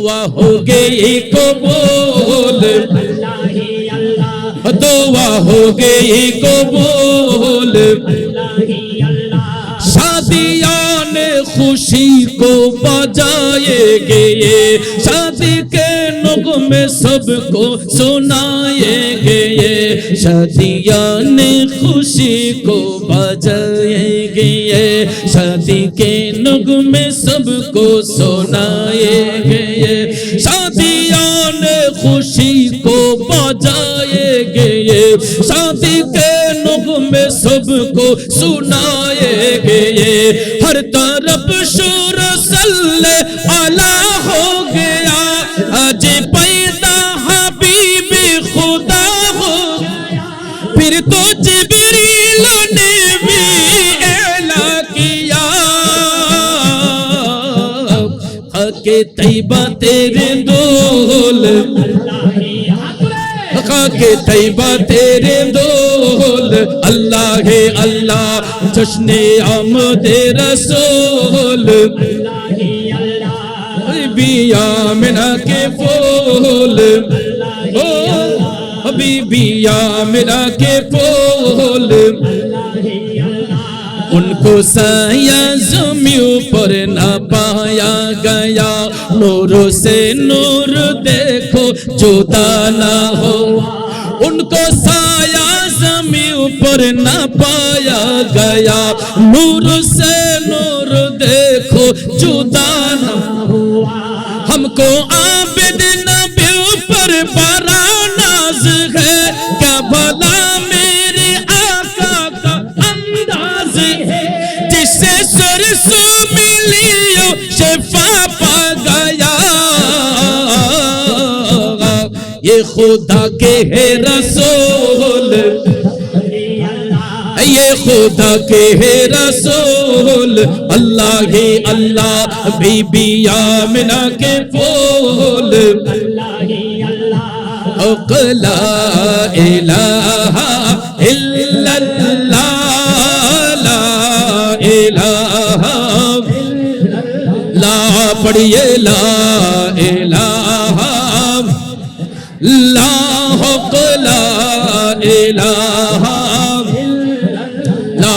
दुआ हो गई कबूल, दुआ हो गई कबूल, शादियाँ ने खुशी को बजाएंगे, शादी के नगमे सबको सुनाएंगे, शादियाँ ने खुशी को बजाएंगे, शादी के नगमे सबको सुनाएंगे, शादियाँ ने खुशी को बजाएंगे, शादी के नगमे सबको सुनाएंगे, हर तरफ शोर सल्ले अला हो गया, आज पैदा हबीबी खुदा हो गया, फिर तो जिब्रील ने भी ऐला किया, खाके तैयबा तेरे दोल, खाके तैयबा तेरे दोल, अल्लाह है अल्लाह जश्ने आमदे रसूल, बीबी आमिना के फूल, ओ बीबी आमिना के फूल, उनको साया ज़मीं पर ना पाया गया, नूर से नूर देखो जुदा ना हो, उनको साया ज़मीं पर ना पाया गया, नूर से नूर देखो जुदा ना हुआ, हमको आबिद नबी पर बड़ा नाज है, क्या भला मेरे आका का अंदाज है, जिससे सरसों मिलियो शिफा पा गया, ये खुदा के है रसूल, ये खुदा के है रसूल, अल्लाह ही अल्लाह बीबी आमिना के फूल, ला इलाहा इल्लल्लाह, ला इलाहा, ला पढ़िए ला इलाहा, ला ला इलाहा, ला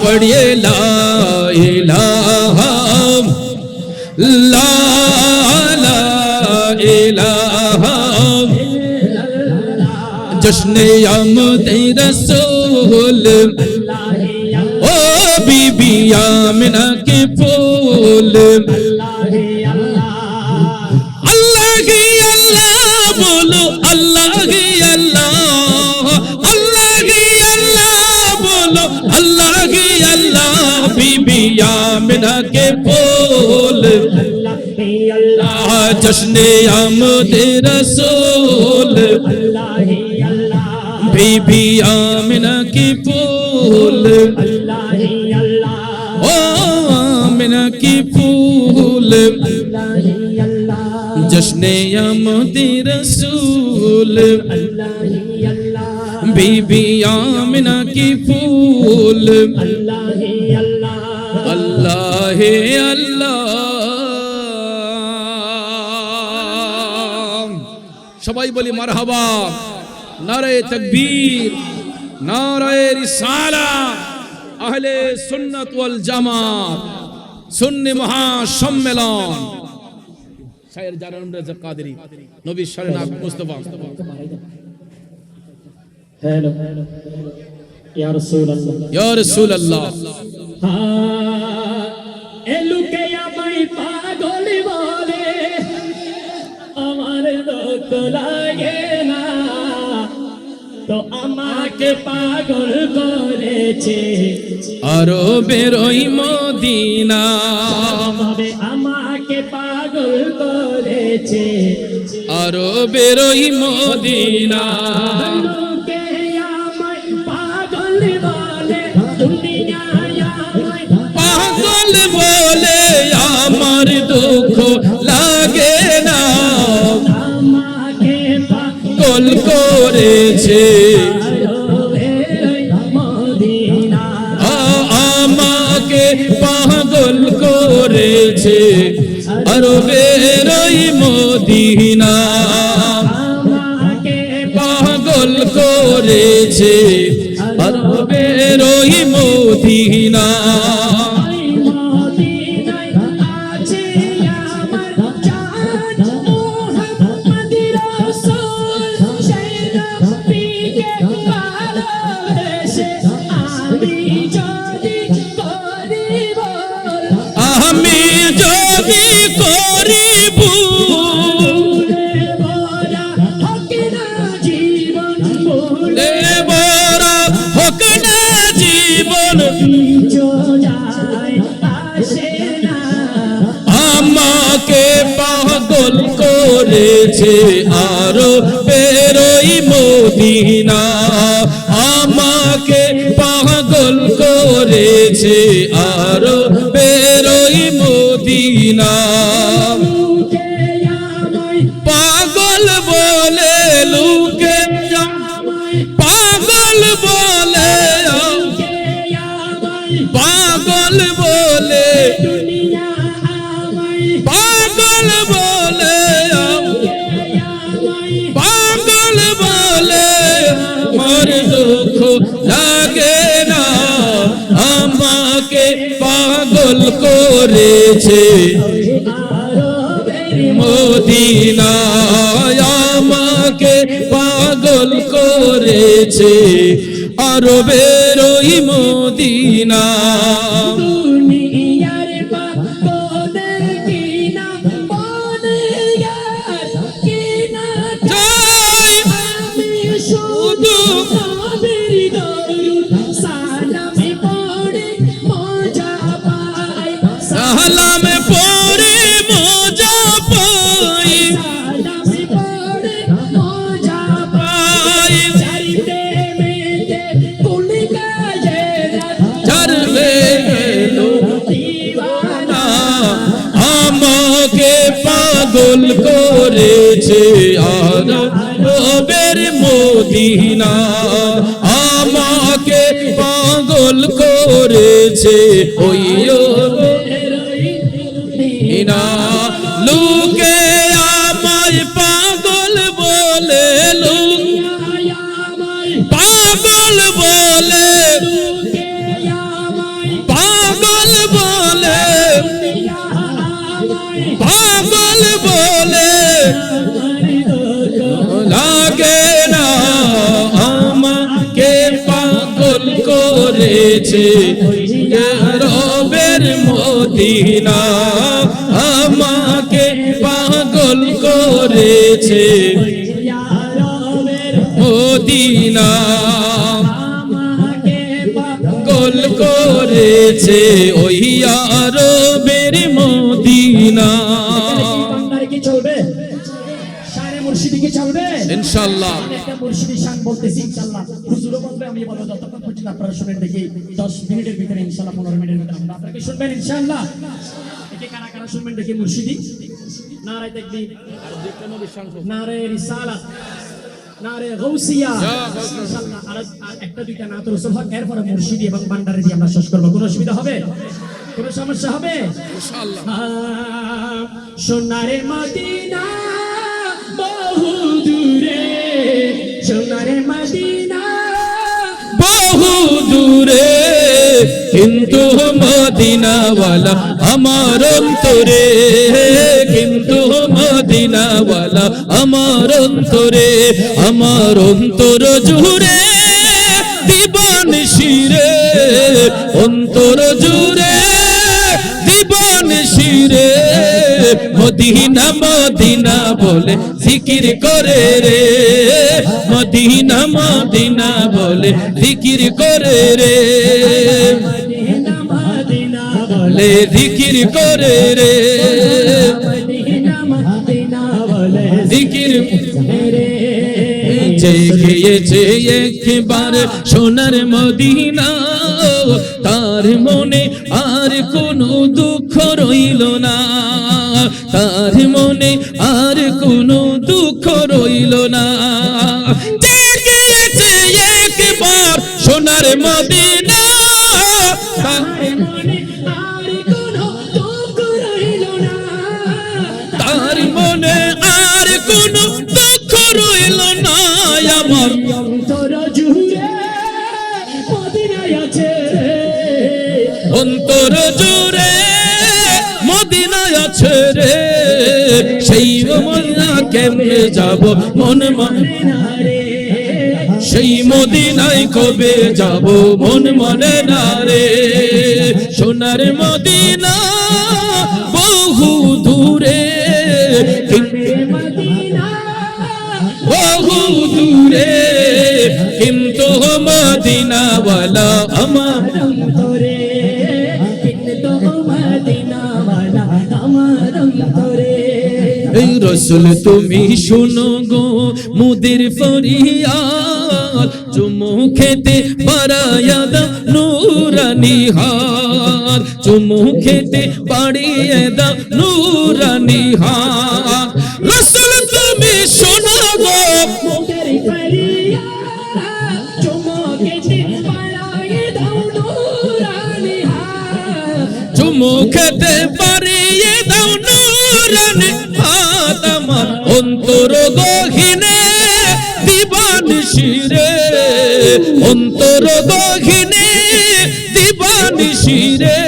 पढ़िए ला इलाहा, ला इलाहा, जश्ने आमदे रसूल, ओ बीबी आमिना के फूल, अल्लाह ही अल्लाह बोलो, अल्लाह ही अल्लाह, अल्लाह ही अल्लाह बोलो, अल्लाह ही अल्लाह, बीबी आमिना के फूल, जश्ने आमदे रसूल, बीबी आमिना की फूल, ओ आमिना की फूल, जश्ने आमदे रसूल, बीबी आमिना की फूल, अल्लाह है अल्लाह। সবাই বলি মারহাবা, নারে তাকবীর, নারে রিসালাত, আহলে সুন্নাত ওয়াল জামাত, সুন্নি মহাসম্মেলন, শায়ের জালালুদ্দিন রাজা কাদেরী, নবী শরীয়ত মুস্তাফা। হ্যালো ইয়া রাসূলুল্লাহ, ইয়া রাসূলুল্লাহ, এলুকে আমায় পাগল বলে, আমার দুঃখ লাগে না, তো আমাকে পাগল করেছে আরবের ওই মদিনা, আমাকে পাগল করেছে আরবের ওই মদিনা, লোকে আমায় পাগল বলে, দুনিয়ায় আমায় পাগল বলে, আমার দুঃখ লাগে না, আমাকে পাগল করেছে মদিনা, পাগল করেছে আরবের ওই মদিনা আমাকে পাগল করেছে আরবের ওই মদিনা ওই মদিনায় আছে আমার জান মুহাম্মদ রাসূল সেই নবীকে ভালোবেসে আমি যদি করি বল আমি যদি করি ভুল বলা হক না জীবন বলে বড় হোক না জীবন পিছো যায় আসে না আমাকে পাগল করেছে আরো বেরোই মদিনা আমাকে পাগল করেছে আরো বেরোই মদিনা মুখে আমায় পাগল বলে লুকে আমায় পাগল বলে মুখে আমায় পাগল বলে দুনিয়া আমায় পাগল বলে আমায় পাগল বলে আমার দুঃখ লাগে না আমাকে পাগল করেছে আরবের মদিনা আমাকে পাগল করেছে আরবের ওই মদিনা দুনিয়ার পাগলের কিনা মনে ইয়ার কিনা জয় আমি শুধু নবীর দরুদ সালামে পড়ে মজা পাই সালাম পড়ে মজা পাই সালামে পড়ে মজা পাই পাই চাইতে মেতে কুলি কাজে চরবে গেলো দিওয়ানা আমাকে পাগল করেছে আরবের মদিনা আমাকে পাগল করেছে ওই মদিনা লোকে আমায় পাগল বলে পাগল বলে পাগল বলে পাগল বলে লাগে না আমাকে পাগল করেছে রবের মদিনা আমাকে পাগল করেছে মদিনা পাগল করেছে ওই আরবের মদিনা কি চলবে শানে মুর্শিদি কি চলবে ইনশাআল্লাহ একটা মুর্শিদি শান বলতেছি ইনশাআল্লাহ হুজুরও বলবে আমি বলবো যতক্ষণ পর্যন্ত আপনারা শুনেন দেখি 10 মিনিটের ভিতরে ইনশাআল্লাহ 15 মিনিটের ভিতরে আপনারা কি শুনবেন ইনশাআল্লাহ দেখি কারা কারা শুনবেন দেখি মুর্শিদি নারে তাকবীর নারে রিসালাত নারে গাউসিয়া ইনশাআল্লাহ আর একটা দুইটা নাত রাসূল হক এরপরে মুর্শিদি এবং ভান্ডারে দিয়ে আমরা শেষ করব কোনো অসুবিধা হবে কোনো সমস্যা হবে ইনশাআল্লাহ সোনারে মদিনা বহু দূরে সোনারে মদিনা বহু দূরে কিন্তু মদিনাওয়ালা আমার অন্তরে কিন্তু মদিনাওয়ালা আমার অন্তরে আমার অন্তর জুড়ে দিবান শিরে অন্তর জুড়ে দিবান শিরে মদিনা মদিনা বলে জিকির করে রে মদিনা মদিনা বলে জিকির করে রে মদিনা মদিনা বলে জিকির করে রে মদিনা মদিনা বলে জিকির রে চেয়েছে একবার সোনার মদিনা তার মনে আর কোনো দুঃখ রইল না তার মনে আর কোনো দুঃখ রইল না চেয়েছে একবার সোনার মদিনা মনে আর কোনো দুঃখ রইল না তার মনে সেই মদিনা কেমনে যাব মন মানে না রে, সেই মদিনায় কবে যাব মন মানে না রে, সোনার মদিনা বহু দূরে, বহু দূরে, কিন্তু মদিনাওয়ালা আমার অন্তরে, কিন্তু মদিনাওয়ালা আমার অন্তরে। এই রসুল তুমি শুনো গো মুদের ফরিয়াদ, চুমু খেতে বাড়ায়া দাও নূরানি হাত, চুমু খেতে বাড়িয়ে দাও নূরানি হাত। রসুল তুমি শুনো গো মুদের ফরিয়াদ, চুমু খেতে বাড়ায়ে দাও নূরানি হাত, চুমু খেতে বাড়িয়ে দাও নূরানি হাত। আমার অন্তর গহীনে দিবানিশিরে, অন্তর গহীনে দিবানিশিরে,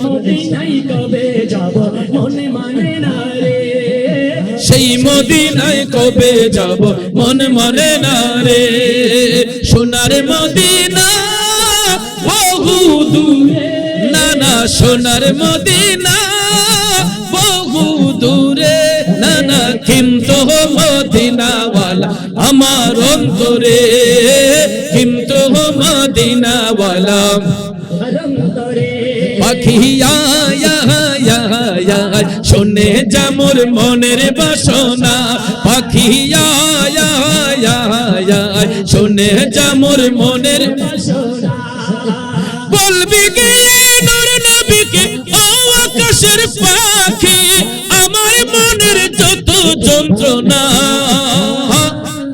মদিনায় কবে যাব মন মানে না রে, সেই মদিনায় কবে যাব মন মানে না রে, সোনার মদিনা বহু দূরে, না না সোনার মদিনা বহু দূরে, না না কিন্তু মদিনাওয়ালা আমার অন্তরে, কিন্তু মদিনাওয়ালা অন্তরে। পাখি আয়া আয়া আয়া শোনে যামুর মনের বাসনা, পাখি আয়া আয়া আয়া শোনে যামুর মনের বাসনা, বলবি গিয়ে নূর নবীকে ও আকাশের পাখি, আমার মনের যত যন্ত্রণা,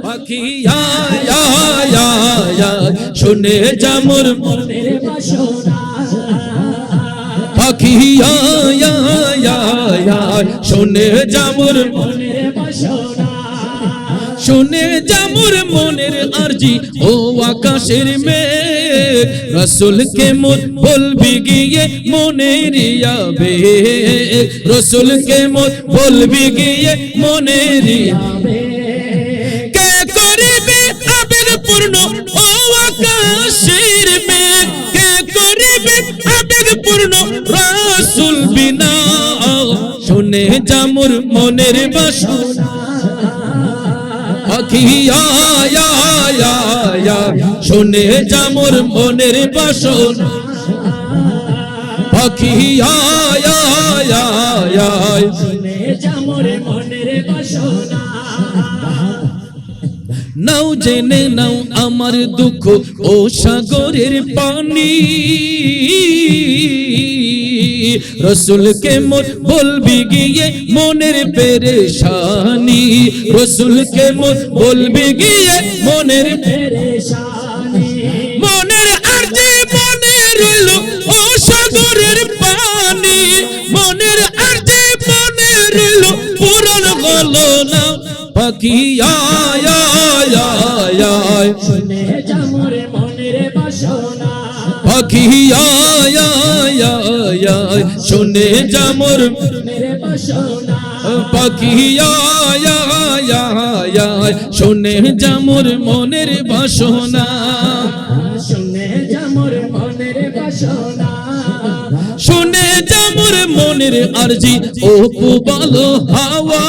পাখি আয়া আয়া আয়া শুনে যামুর মনের বাসনা, পাখি আয়া আয়া আয়া শুনে যামুর মনের বাসনা, শুনে যামুর মনের আরজি ও আকাশের মেঘ, রসুলকে মোর বলবি গিয়ে মনের আবেগ, রসুলকে মোর বলবি গিয়ে মনের আবেগ, কে করিবে আবেগ পূর্ণ ও আকাশের মেঘ, কে করিবে আবেগ পূর্ণ রসুল বিনা, শুনে যামুর মনের বাসনা, পাখি আয়া আয়া আয়া শুনে যামুর মনের বাসনা, পাখি আয়া আয়া আয়া শুনে যামুর মনের বাসনা। নাও জেনে নাও আমার দুঃখ ও সাগরের পানি, রসুলকে মোর বলবি গিয়ে মনের পেরেশানি, রসুলকে মোর বলবি গিয়ে মনের পেরেশানি, মনের আরজি মনে রইল ও সাগরের পানি, মনের আরজি মনে রইল পূরণ হলো না, পাখি আয়া আয়া আয়া শুনে যামুর মনের বাসনা, পাখি আয়া আয়া আয়া শুনে যামুর মনের বাসনা, পাখি আয়া আয়া আয়া শুনে যামুর মনের বাসনা, শুনে যামুর মনের বাসনা, শুনে যামুর মনের আরজি ও পুবালো হাওয়া,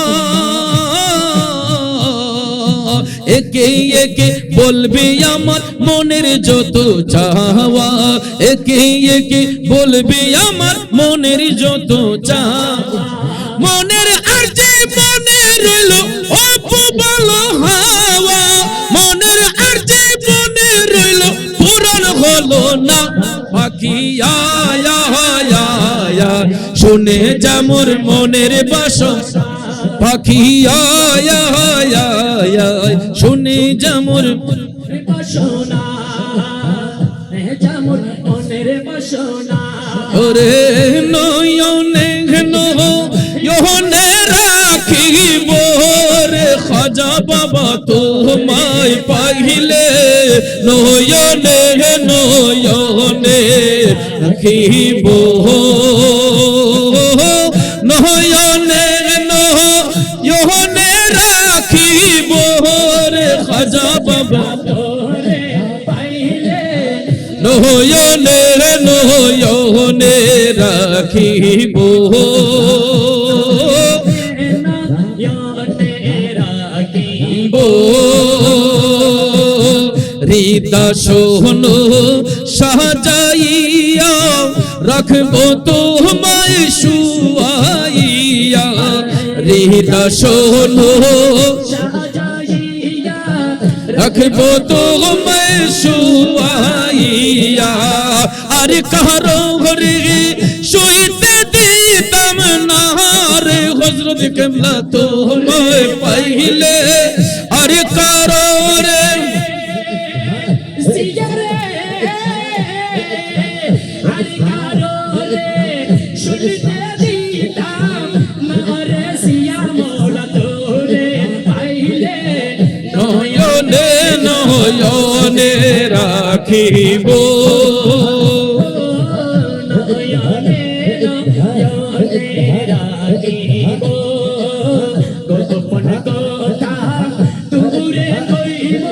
একে একে বলবি আমার মনের যত চাওয়া, একে একে বলবি আমার মনের যত চাওয়া, মনের আরজি মনে রইল ও পুবালো হাওয়া, মনের আরজি মনে রইল পূরণ হলো না, পাখি আয়া আয়া আয়া শুনে যামুর মনের বাসনা, পাখি আয়া আয়া আয়া শুনে যামুর মনের বাসনা, যামুর মনের বাসনা, ওরে নয়নে নয়নে রাখিব রে খাজা বাবা তোমায় পাইলে, নয়নে নয়নে রাখিব, নয়নে খাজা বাবা তোরে পাইলে নয়নে নয়নে রাখিব নয়নে রাখিব হৃদা শোনো সাজাইয়া রাখবো তোমায় শুয়াইয়া হৃদা শোনো সাজাইয়া রাখবো তোমায় শুয়াইয়া আর কারো ঘরে শুইতে দিতাম না রে হযরত কিবলা তোমায় পাইলে আর কারো রে সিগারে আর কারোরে শুনতে দিতাম না রে সিয়া মোলা তোরে পাইলে নয়নে নয়নে রাখিব নয়নে নয়নে রাখিব গোপন কথা তোরে কইব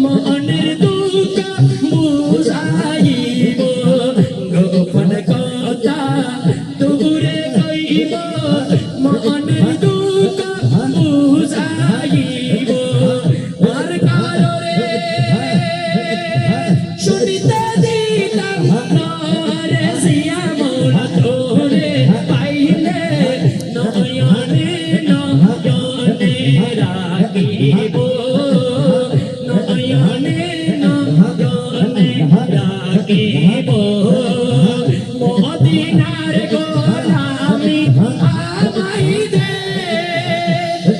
মনের দুঃখ বুঝাইব গোপন কথা তোরে কইব মনের দুঃখ বুঝাইব আর কারোরে শুনিতে দিতাম না রে সিয়া মোলা তোরে পাইলে নয়নে নয়নে রাখিব নয়নে নয়নে রাখিব মদিনার গোলামি আমায় দে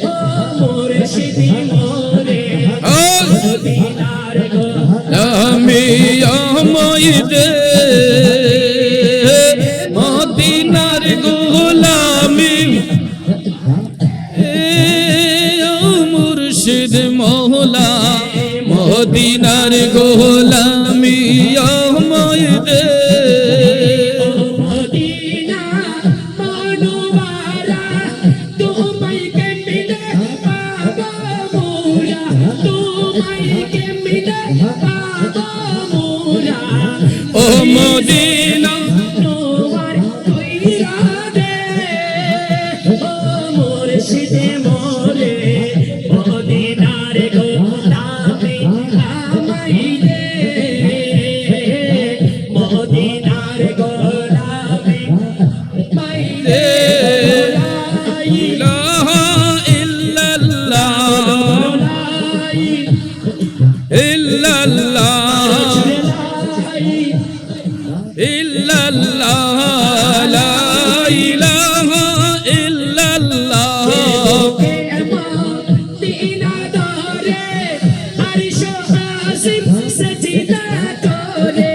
ও মুর্শিদি মোরে মদিনার আমি আমায় দে মদিনার গোলামি মুর্শিদ মওলা মদিনার গোলামি আমায় দে মদিনা মনোয়ারা তোমায় কেমনে পাবো মোরা তোমায় কেমনে পাবো মোরা ও মদিনা নোয়ার কইরা দে ও মুর্শিদে মোরে মদিনার গোলামি আমায় দে মদিনার গোলামি পাইলে ইলাহা ইল্লাল্লাহ ইল্লাল্লাহ ইল্লাল্লাহ লা ইলাহা ইল্লাল্লাহ মদিনা দরে আরশ আসিম সজদা করে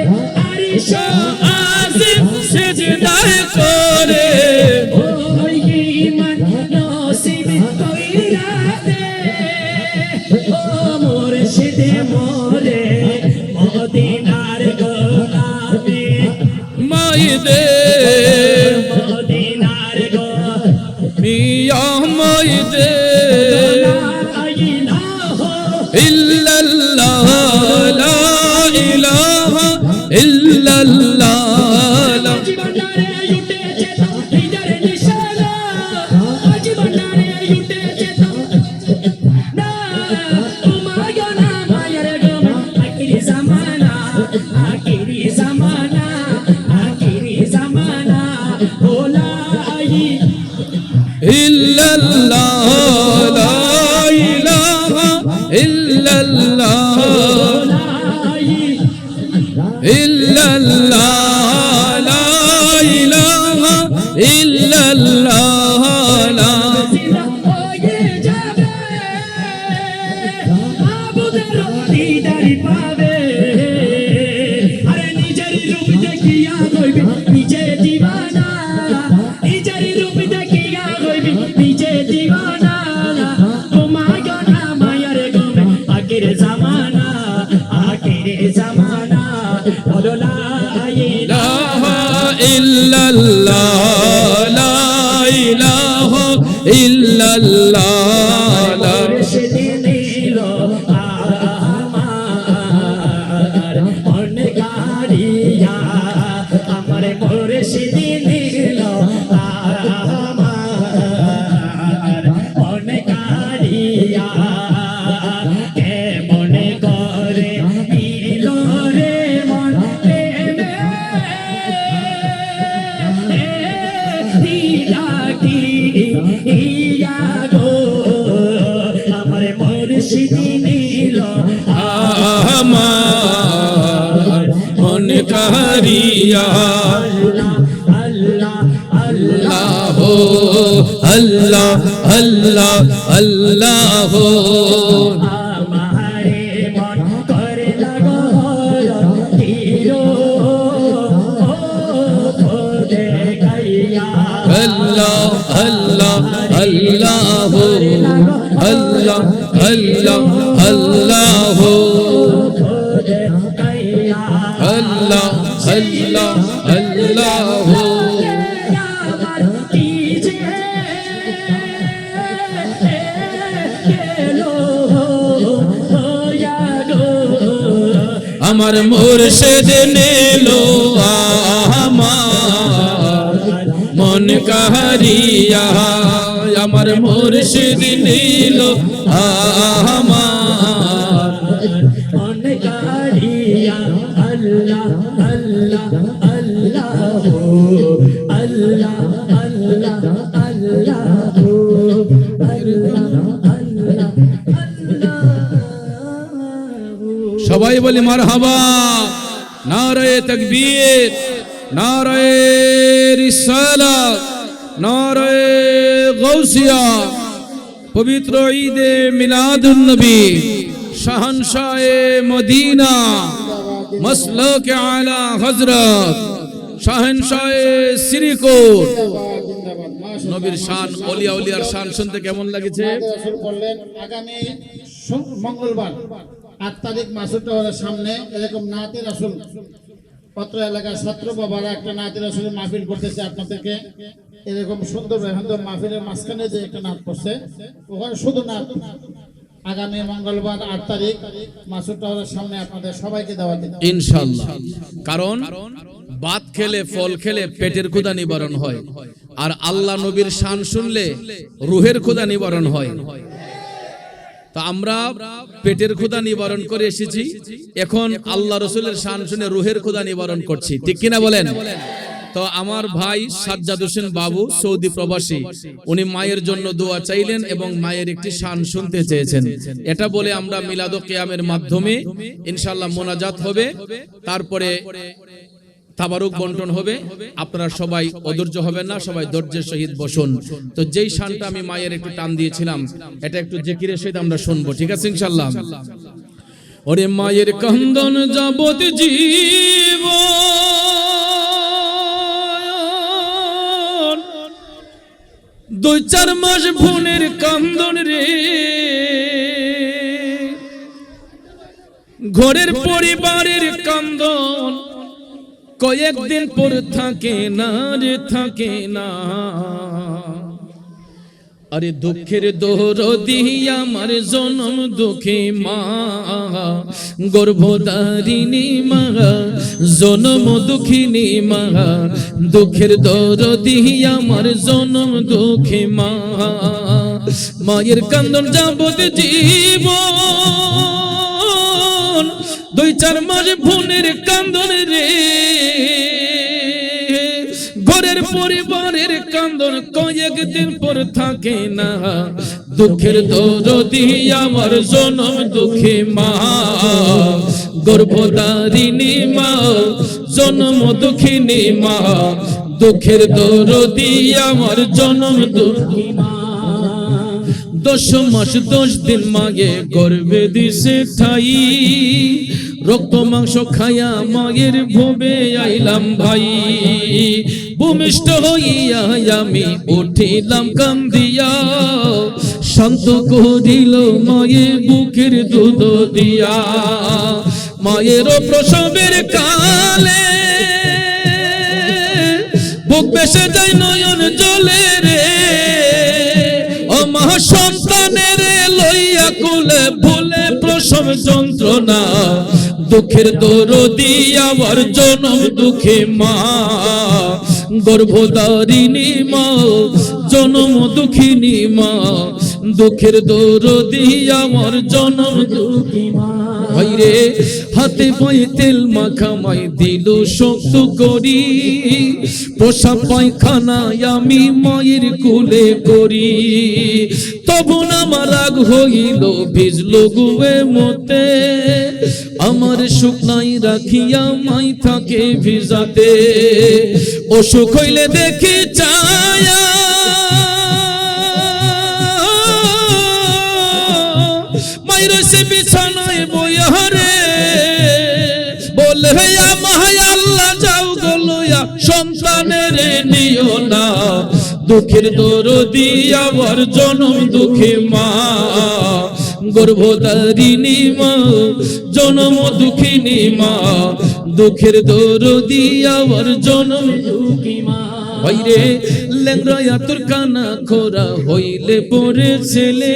আরশ আজিম সিজদা করে ওই ঈমান নসিব কইরা দে ও মুর্শিদে মোরে মদিনার গোলামি মাই দে মদিনার মিয়া মাই দে গোলামি ইল্লাল্লাহ লা ইলাহা ইল্লাল্লাহ লা জীবনারে উঠেছে হৃদয়ের নিশানা জীবনারে উঠেছে না তোমায় না মায়ের গম আখিরি জামানা আখিরি জামানা ওলাই ইল্লাল্লাহ লা ইলাহা ইল্লাল্লাহ ওলাই ইল্লাল্লাহ লা ইলাহা ইল্লাল্লাহ লা হয়ে যাবে আবুদের দিদার পাবে আরে নিজের রূপ দেখিয়া হইবে নিজে দিবানা নিজের রূপ দেখিয়া হইবে নিজে দিবানা তোমায় না মায়ের গমে আখির জামানা বলো লা ইলাহা ইল্লাল্লাহ লা ইলাহা ইল্লাল্লাহ লা মুর্শিদ নিল কাহারিয়া আল্লাহ আল্লাহ আল্লাহ আল্লাহ আল্লাহ আমারে মন করে লাগো হিরো খোদে গাইয়া আল্লাহ আল্লাহ আল্লাহ আল্লাহ আল্লাহ আল্লাহ খোদে গাইয়া আল্লাহ আল্লাহ আল্লাহ আমার মুর্শিদ নিলো আমার মন কাহারিয়া আমার মুর্শিদ নিলো আমার মন কাহারিয়া আল্লাহ আল্লাহ আল্লাহ আল্লাহ আল্লাহ আল্লাহ সবাই বলি মারহাবা নারায়ে তাকবীর নারায়ে রিসালাত নারায়ে গাউসিয়া পবিত্র ঈদে মিলাদুন নবী শাহনশাহে মদিনা মসলক আলা হযরত শাহনশাহে শ্রীকোট নবীর শান ওলিয়া উলিয়ার শান শুনতে কেমন লাগছে? আগামী মঙ্গলবার ৮ তারিখ মাসুদ টাওয়ারের সামনে এরকম নাতে রাসূল পত্র এলাকার ছাত্র বাবারা একটা নাতে রাসূলের মাহফিল করতেছে। আপনাদেরকে এরকম সুন্দর সুন্দর মাহফিলের মাঝখানে যে একটা নাত করছে ওখানে শুধু নাত আগামী মঙ্গলবার ৮ তারিখ মাসুদ টাওয়ারের সামনে আপনাদের সবাইকে দাওয়াত দিচ্ছি ইনশাআল্লাহ। কারণ ভাত খেলে ফল খেলে পেটের ক্ষুধা নিবারণ হয়, আর আল্লাহ নবীর শান শুনলে রুহের ক্ষুধা নিবারণ হয়। তো আমরা পেটের ক্ষুধা নিবারণ করে এসেছি, এখন আল্লাহ রসুলের শান শুনে রুহের ক্ষুধা নিবারণ করছি, ঠিক কিনা বলেন? তো আমার ভাই সাজ্জাদ হোসেন বাবু সৌদি প্রবাসী, উনি মায়ের জন্য দোয়া চাইলেন এবং মায়ের একটি শান শুনতে চেয়েছেন। এটা বলে আমরা মিলাদ ও কিয়ামের মাধ্যমে ইনশাআল্লাহ মোনাজাত হবে, তারপরে তাবারুক বন্টন হবে। আপনারা সবাই অধৈর্য হবেন না, সবাই ধৈর্যের সহিত বসুন। তো যেই শানটা আমি মায়ের একটু টান দিয়েছিলাম, এটা একটু জিকিরের সহিত আমরা শুনবো, ঠিক আছে ইনশাআল্লাহ? ওরে মায়ের কান্দন যাবত জীব দুই চার মাস বোনের কান্দন রে, ঘরের পরিবারের কান্দন কয়েকদিন পর থাকে না রে, থাকে না। আরে দুঃখের দরদি আমার জনম দুঃখী মা, গর্ভধারিণী মা, জনম দুঃখিনী মা, দুঃখের দরদি আমার জনম দুঃখী মা। মায়ের কান্দন যাবত জীবন দুই চার মাস বোনের কান্দন রে, ঘরের পরিবারের কান্দন কয়েকদিন পর থাকে না। দুঃখের দরদি আমার জনম দুঃখী মা, গর্ভধারিণী মা, জনম দুঃখিনী মা, দুঃখের দরদি আমার জনম দুঃখী মা। 10 মাস 10 দিন মাগে গর্ভে দিছে ঠাই, রক্ত মাংস খায়া মায়ের ভবে আইলাম ভাই। ভূমিষ্ঠ হইয়া আমি উঠিলাম কান্দিয়া, শান্ত করিল মায়ে বুকের দুধ দিয়া। মায়ের প্রসবের কালে বুক বেসে যায় নয়ন জলে রে, ও মা সন্তানের লইয়া কুলে ভুলে প্রসব যন্ত্রণা। দুঃখের দরদি আমার জনম দুঃখী মা, গর্ভধারিণী মা, জনম দুঃখিনী মা, দুঃখের দরদি আমার জনম দুঃখী মা ভাইরে হাতে পায়ে তেল মাখামাই দিল শক্ত করি পোষা পায়খানায় আমি মায়ের কুলে করি তবু আমার রাগ হইল ভিজল গুয়ে মতে আমার সুখ নাই রাখিয়া মাই থাকে ভিজাতে অসুখ হইলে দেখি চায়া মায়ের সে বিছানায় বইয়ারে বলে আমায় আল্লাহ যাও গলয়া সন্তানের নিও না দুঃখের দরদি আমার জনম দুঃখী মা গর্ভধারিণী মা জনম দুঃখিনী মা দুঃখের দরদি আমার জনম দুঃখী মা ভাইরে লেংরায়া তোর কানা খোরা হইলে পরে ছেলে